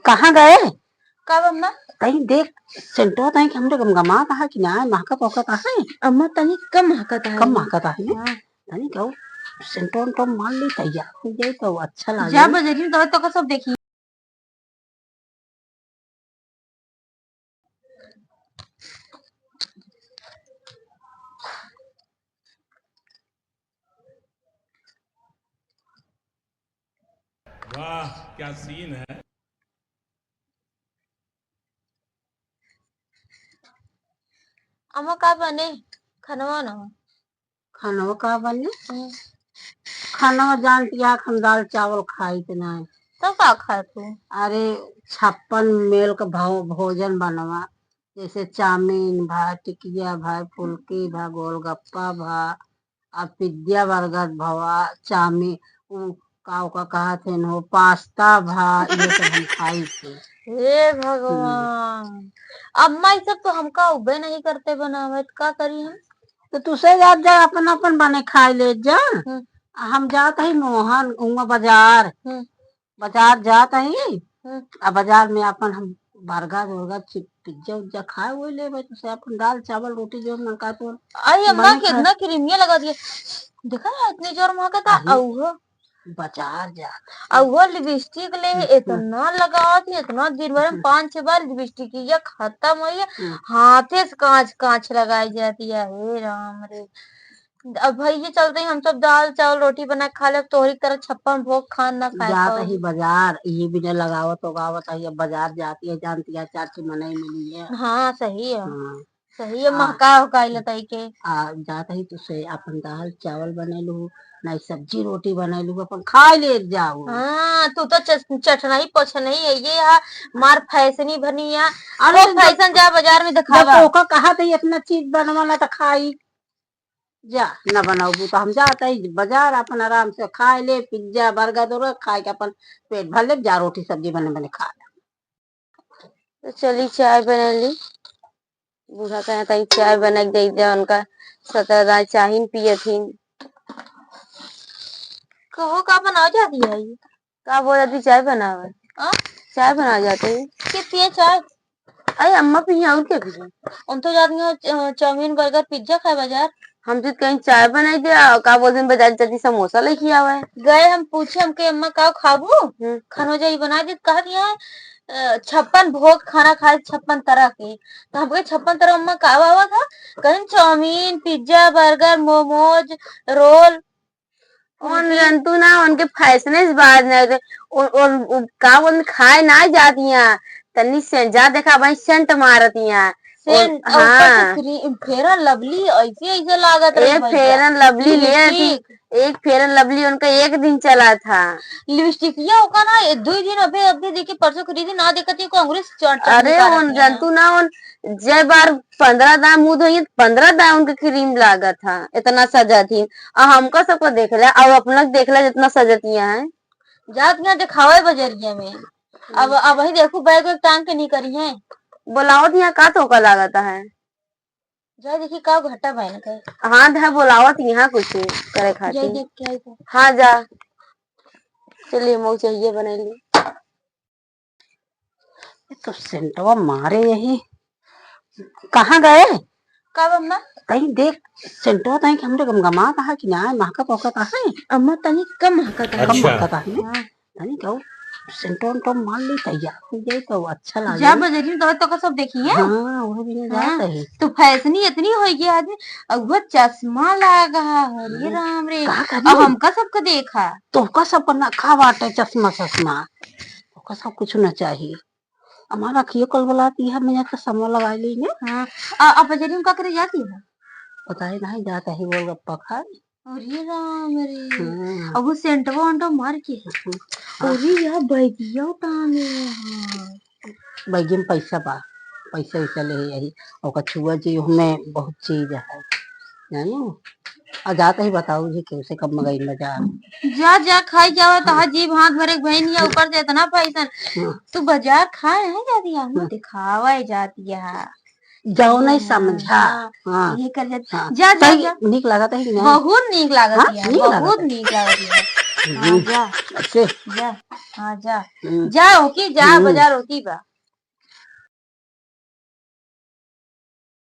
कहाँ गए? कब अम्मा? कहीं देख सेंटो तहीं हमरे गमगमा कहा कि ना महका पौका कहा है अम्मा तनी कम महकता है। कम महकता है हाँ। तनी कहू सेंटो तो मान ली तैयार हो जाए तो अच्छा लगे जा बजरी में तो सब देखी। वाह क्या सीन है। अम्मा का बने खनवा ना खाना का बने खाना जानती हम दाल चावल खाई तो नहीं तो का खा तू? अरे 56 मेल का भोजन बनवा जैसे चाउमीन भा टिकिया भा फुल्की भा गोलगप्पा भा अब पिज्जा बर्गर भवा चाउमीन का कहा थे नो पास्ता भा ये सब हम खाई थे। हे भगवान, अम्मा ये सब तो हमका उबे नहीं करते बनावे तो का करी हम? तो तुसे याद जा अपन अपन बने खाई ले जा। हम जात ही मोहन उमा बाजार बाजार जात ही अब बाजार में अपन हम बर्गर उर्गर पिज्जा उज्जा खाए हुए ले भाई तुसे अपन दाल चावल रोटी जो मन का तो आई अम्मा कितना क्रीमिया लगा दिए देखा है इतनी जोर महकता औहो बाजार जा औहो लिपस्टिक ले इतना लगावत है इतना दिन भर में 5-6 बार लिपस्टिक ये खत्म हुई है हाथे से कांच कांच लगाई जाती है। हे राम रे, अब भाई ये चलते ही हम सब दाल चावल रोटी बना खा ले तोहरी तरह 56 भोग खान ना खाए जात ही बाजार ये भी न लगावत उगावत है अब बाजार जाती है जानती है चार चीज मनाई मिली है। हाँ सही है। हाँ सही है महका होका लताई के जाता ही तुसे अपन दाल चावल बनेलू नहीं सब्जी रोटी बनेलू अपन खा ले जाओ। हाँ तू तो चटना ही पोछना ही है ये यहाँ मार फैशनी बनी है। अरे फैशन जा बाजार में दिखावा ओका कहा था इतना चीज बनवाना तो खाई जा न बनाऊ तो हम जाता ही बाजार अपन आराम से खाए ले पिज्जा बर्गर उर्गर खाए के अपन पेट भर ले जा रोटी सब्जी बने बने खा ले। तो चली चाय बना ली बूढ़ा कहता चाय बना के दे दे उनका 17 चाय पिए थी कहो का बना जाती है ये का बोल जाती चाय बनावे चाय बना जाते कितनी चाय अरे अम्मा पी और क्या पी उन तो जाती है चाउमीन बर्गर पिज्जा खाए बाजार हम तो कहीं चाय बनाई दे का बोलते बाजार जाती समोसा लेके आवा है गए हम पूछे हमके अम्मा का खाबू खानो जाई बना दी कहा दिया 56 भोग खाना खाए 56 तरह के तो हमके 56 तरह अम्मा का आवा था कहीं chow mein pizza burger momos roll उन जंतु ना उनके फैशन इस बात नहीं और का बोल खाए ना जाती हैं तन्नी सेंट जा देखा भाई सेंट मारती हैं सेंट हाँ फेयर लवली ऐसे ऐसे लागत रही फेयर लवली ले थी एक फेयर लवली उनका एक दिन चला था लिपस्टिक ये होगा ना 2 दिन अबे अबे देखी परसों खरीदी ना देखती कांग्रेस अरे उन जंतु ना उन जय बार 15 दाम मुँह धोइए 15 दाम उनके क्रीम लागत था इतना सजा थी और हमको सबको देख लिया अब अपना देख लिया जितना सजती है जात यहाँ दिखावे बजरिया में अब वही देखो बैग टांग के नहीं करी है बोलावत यहाँ का तो का लागता है जा देखी का घाटा बहन का हाँ धा बोलावत यहाँ कुछ करे खाती हाँ जा चलिए मऊ चाहिए बनैली तो सेंटवा मारे यही कहाँ गए? कब अम्मा? कहीं देख सेंटवा तहीं हमरे गमगमा कहा कि ना महका पौका कहा है अम्मा तनी कम महकता है कम महकता है तनी कहू सेंटो तो मान ली तैयार हो जाए तो अच्छा लगे जा बजरी में तो सब देखी है। हाँ वो भी नहीं जाता है तो फैशनी इतनी हो गई आदमी अब वो चश्मा लगा हरे राम रे अब हमका सबका देखा तो का सब ना खा बाटे चश्मा चश्मा तो का सब कुछ ना चाहिए हमारा खियो कल बुलाती है मैं तो समय लगा ली ने। हाँ अब बजरी में का करे जाती है पता ही नहीं जाता है वो गप्पा खाए अरे राम रे अब वो सेंटवा उंटवा मार के अरे यार बैगिया टांगे बैगी में पैसा बा पैसा वैसा ले यही और कछुआ जी हमें बहुत चीज है जानो और जाता ही बताओ जी कैसे कब मगई में जा जा खाई जाओ तो जीभ हाथ भरे बहन या ऊपर से इतना पैसा तू बाजार खाए है जाती है दिखावा जाती है जाओ नहीं समझा हाँ ये कर जा जा जा नीक लागत है कि नहीं बहुत नीक लागत है बहुत नीक लागत है हाँ जा अच्छे जा। हाँ जा जा, होकी जा, बाजार होकी बा।